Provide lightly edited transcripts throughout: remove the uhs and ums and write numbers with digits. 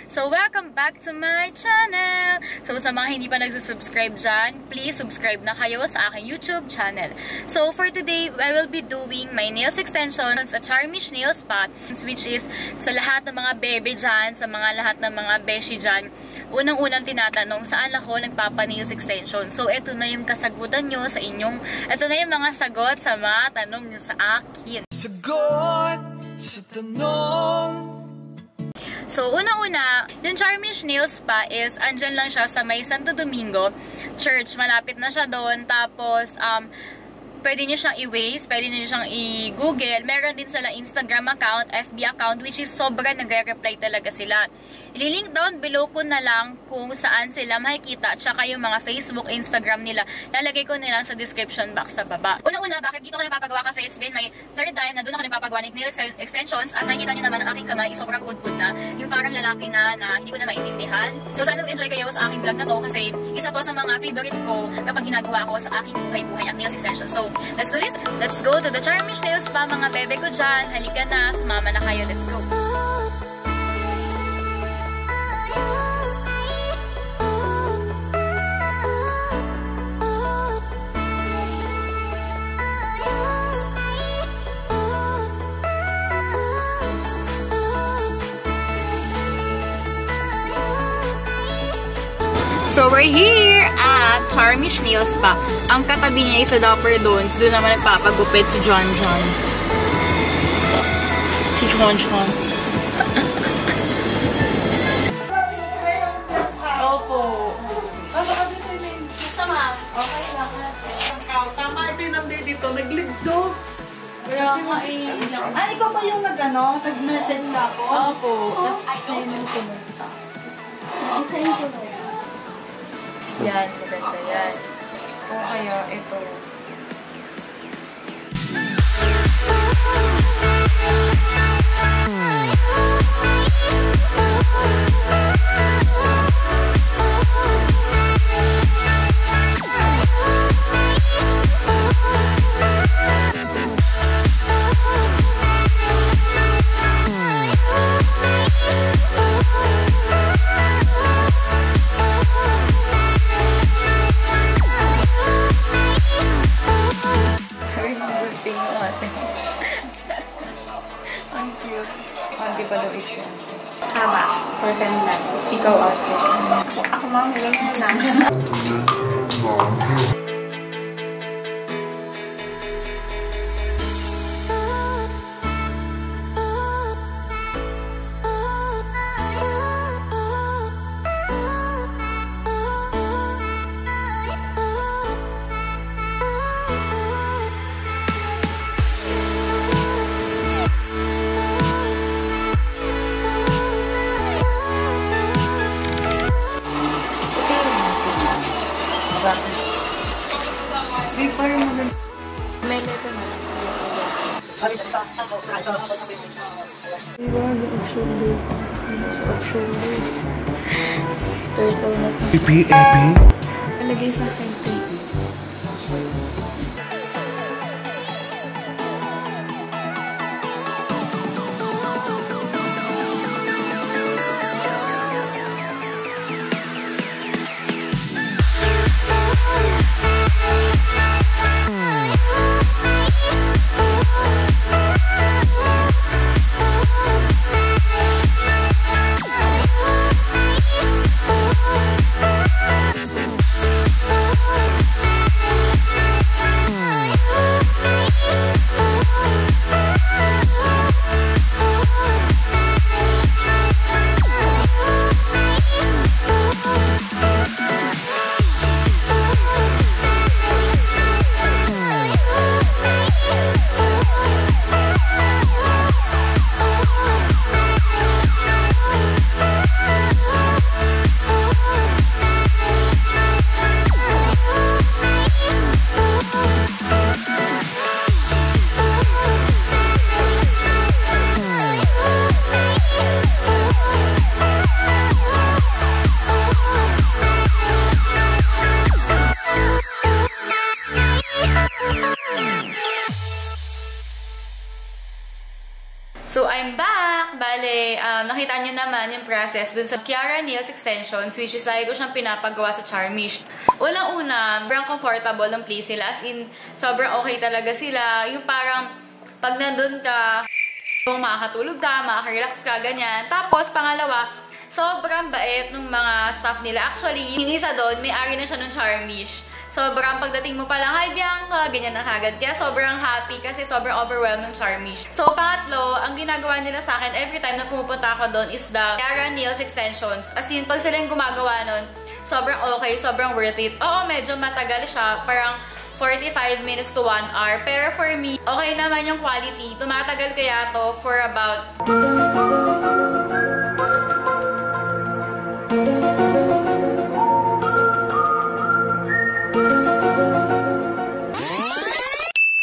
So, welcome back to my channel! So, sa mga hindi pa nagsusubscribe dyan, please subscribe na kayo sa aking YouTube channel. So, for today, I will be doing my nails extensions at Charmish Nail Spa, which is sa lahat ng mga bebe dyan, sa lahat ng mga beshi dyan, unang-unang tinatanong saan ako nagpapa-nails extension. So, ito na yung kasagutan nyo sa inyong, ito na yung mga sagot sa mga tanong nyo sa akin. Sagot sa tanong. So, unang-una, yung Charmish Nail Spa is, andyan lang siya sa may Santo Domingo Church. Malapit na siya doon. Tapos, pwede nyo siyang i-Waze, pwede nyo siyang i-Google. Meron din sila Instagram account, FB account, which is sobrang nagre-reply talaga sila. I-link down below ko na lang kung saan sila makikita, at saka yung mga Facebook, Instagram nila. Lalagay ko nila sa description box sa baba. Unang-una, bakit dito ko napapagawa? Kasi it's been my third time na doon ako napapagawa ng nail extensions, at nakikita nyo naman ang aking kamay, sobrang pudpud na. Yung parang lalaki na hindi ko na maintindihan. So, sana mag-enjoy kayo sa aking vlog na to, kasi isa to sa mga favorite ko kapag ginagawa ko sa aking buhay-buhay ang nail extensions. So, let's do this. Let's go to the Charmish Nail Spa, mga bebe ko dyan. Halika na, sumama na kayo. Let's go. So, we're here at Charmish Nail Spa. Ang katabi niya is sa Dapper Dons. Doon naman nagpapagupit si John John. Si John John. Opo. Gusto ma'am? Okay lang. Tama ito yung nabili dito. Nagligdo. Kaya nga eh. Ikaw ba yung nag-message na ako? Opo. Tapos yun yung kinunta. Isa-in ko na. Yan, maganda yan. O kaya, ito. Ang cute. Hindi pa daw ito. Tama. For kanila. Ikaw ate. Ako mga ganyan na. Before mo na. May leto na. Turtle na ito. Epi. Alagay sa akin ito. So, I'm back! bale, nakita nyo naman yung process dun sa Kiara Nails Extensions, which is lagi ko siyang pinapagawa sa Charmish. Unang-una, sobrang comfortable ng place nila. As in, sobrang okay talaga sila. Yung parang, pag nandun ka, kung makakatulog ka, makaka-relax ka, ganyan. Tapos, pangalawa, sobrang bait ng mga staff nila. Actually, yung isa doon, may-ari na siya ng Charmish. Sobrang pagdating mo pa lang, hi Bianca, ganyan na kagad. Kaya sobrang happy kasi sobrang overwhelmed ng Charmish. So, pangatlo, ang ginagawa nila sa akin every time na pumupunta ako doon is the Kiara Nails Extensions. As in, pag sila yung gumagawa nun, sobrang okay, sobrang worth it. Oo, medyo matagal siya. Parang 45 minutes to 1 hour. Pero for me, okay naman yung quality. Tumatagal kaya to for about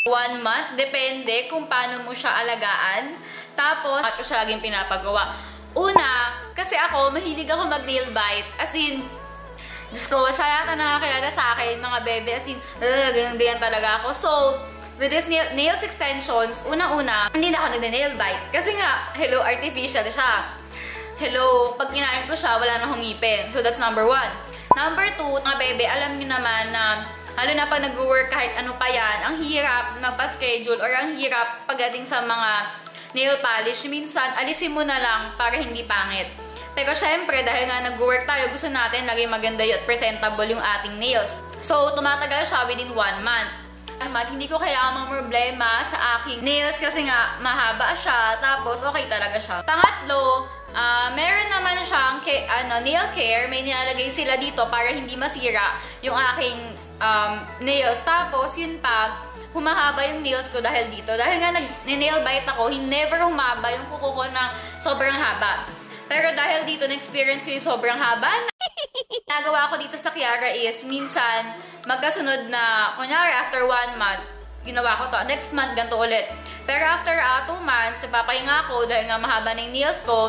1 month, depende kung paano mo siya alagaan. Tapos, ako siya laging pinapagawa. Una, kasi ako, mahilig ako mag-nail bite. As in, Diyos ko, sa lahat na nakakilala sa akin, mga bebe, as in, ganyan talaga ako. So, with this nails extensions, unang-una, hindi na ako nag-nail bite. Kasi nga, hello, artificial siya. Hello, pag kinain ko siya, wala na ngipin. So, that's number 1. Number 2, mga bebe, alam niyo naman na lalo na pag nag-work kahit ano pa yan, ang hirap magpa-schedule or ang hirap pagdating sa mga nail polish. Minsan, alisin mo na lang para hindi pangit. Pero syempre, dahil nga nag-work tayo, gusto natin laging maganda at presentable yung ating nails. So, tumatagal siya within 1 month. Hindi ko kailangan mga problema sa aking nails kasi nga mahaba siya, tapos okay talaga siya. Pangatlo, meron naman siyang nail care. May nilalagay sila dito para hindi masira yung aking nails. Tapos, yun pa, humahaba yung nails ko dahil dito. Dahil nga nag-nail bite ako, never humaba yung kuko ko ng sobrang haba. Pero dahil dito, na-experience ko yung sobrang haba. Nagawa ko dito sa Kiara is, minsan, magkasunod na, kunyari, after 1 month, ginawa ko to. Next month, ganito ulit. Pero after 2 months, nagpapahinga ako dahil nga mahaba na yung nails ko,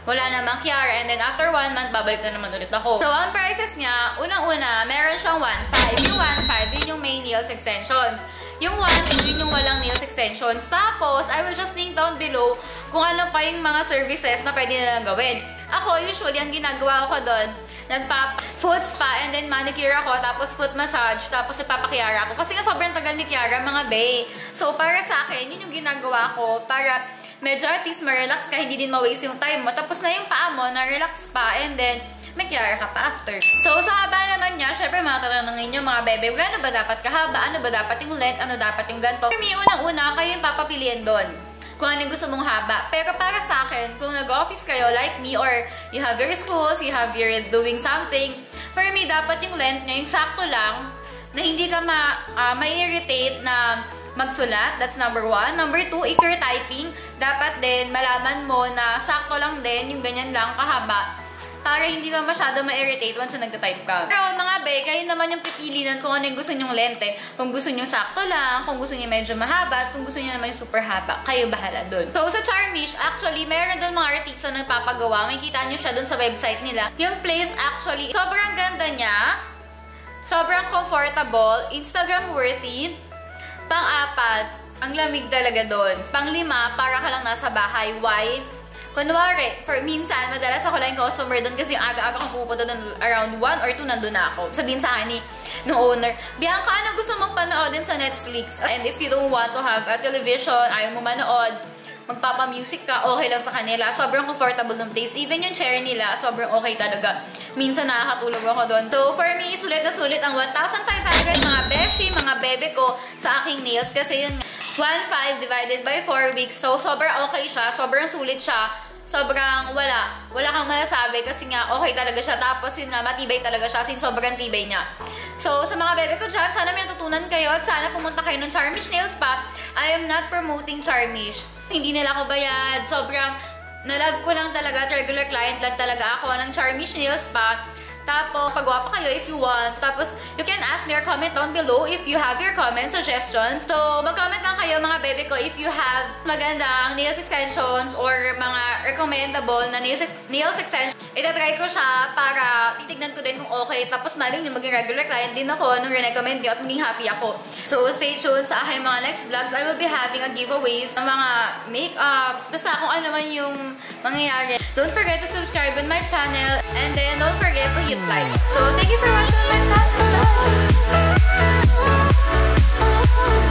wala namang Kiara, and then after 1 month, babalik na naman ulit ako. So, ang prices niya, unang-una, meron siyang 1.5. Yung 1.5, yun yung may nails extensions. Yung 1.2, yun yung walang nails extensions. Tapos, I will just link down below kung ano pa yung mga services na pwede nilang gawin. Ako, usually, ang ginagawa ko doon, nagpa-foot spa and then manicure ako, tapos foot massage, tapos ipapa-Kiara ako. Kasi nga sobrang tagal ni Kiara, mga bae. So, para sa akin, yun yung ginagawa ko para medyo at least ma-relax ka, hindi din ma-waste yung time mo. Tapos na yung paa mo, na-relax pa, and then may Kiara ka pa after. So, sa haba naman niya, syempre mga tatanungin nyo, mga bebe, ano ba dapat kahaba? Ano ba dapat yung length? Ano dapat yung ganito? For me, unang-una, kayo yung papapiliin doon kung ano yung gusto mong haba. Pero para sa akin, kung nag-office kayo like me or you have your schools, you have your doing something, for me, dapat yung length niya, yung sakto lang, na hindi ka ma-irritate na magsulat. That's number 1. Number 2, if you're typing, dapat din malaman mo na sakto lang din, yung ganyan lang kahaba, para hindi ka masyado ma-irritate once na nagta-type ka. Pero mga be, kayo naman yung pipilinan kung ano yung gusto nyong lente. Kung gusto nyo sakto lang, kung gusto nyo medyo mahaba, at kung gusto nyo naman yung super haba, kayo bahala dun. So sa Charmish, actually, meron dun mga artista na nagpapagawa. May kita nyo siya dun sa website nila. Yung place, actually, sobrang ganda niya. Sobrang comfortable. Instagram worthy. Pang-4, ang lamig talaga doon. Pang-5, para ka lang nasa bahay. Why? Kunwari, minsan, madalas ako lang yung customer doon kasi aga-aga kong pupunta doon, around 1 or 2 nandun na ako. Sabihin sa akin no owner, Bianca, ano gusto mong panoodin sa Netflix? And if you don't want to have a television, ayaw mo manood, magpapa-music ka, okay lang sa kanila. Sobrang comfortable ng place. Even yung chair nila, sobrang okay talaga. Minsan nakakatulog ako doon. So, for me, sulit na sulit ang 1,500 mga beshi, mga bebe ko sa aking nails. Kasi yun, 1.5 divided by 4 weeks. So, sobrang okay siya. Sobrang sulit siya. Sobrang wala kang masasabi kasi nga okay talaga siya. Tapos yun nga, matibay talaga siya since sobrang tibay niya. So, sa mga bebe ko dyan, sana may natutunan kayo at sana pumunta kayo ng Charmish Nail Spa. I am not promoting Charmish. Hindi nila ako bayad. Sobrang na-love ko lang talaga at regular client lang talaga ako ng Charmish Nail Spa. Tapos, pagwapa kayo if you want. Tapos, you can ask me or comment down below if you have your comment suggestions. So, mag-comment lang kayo mga bebe ko if you have magandang nails extensions or mga recommendable na nails extensions. Itatry ko siya para titignan ko din kung okay. Tapos maling yung maging regular client din ako nung recommend niyo at maging happy ako. So stay tuned sa aking mga next vlogs. I will be having a giveaways ng mga makeups. Basta kung ano man yung mangyayari. Don't forget to subscribe on my channel. And then don't forget to hit like. So thank you for watching my channel. Bye!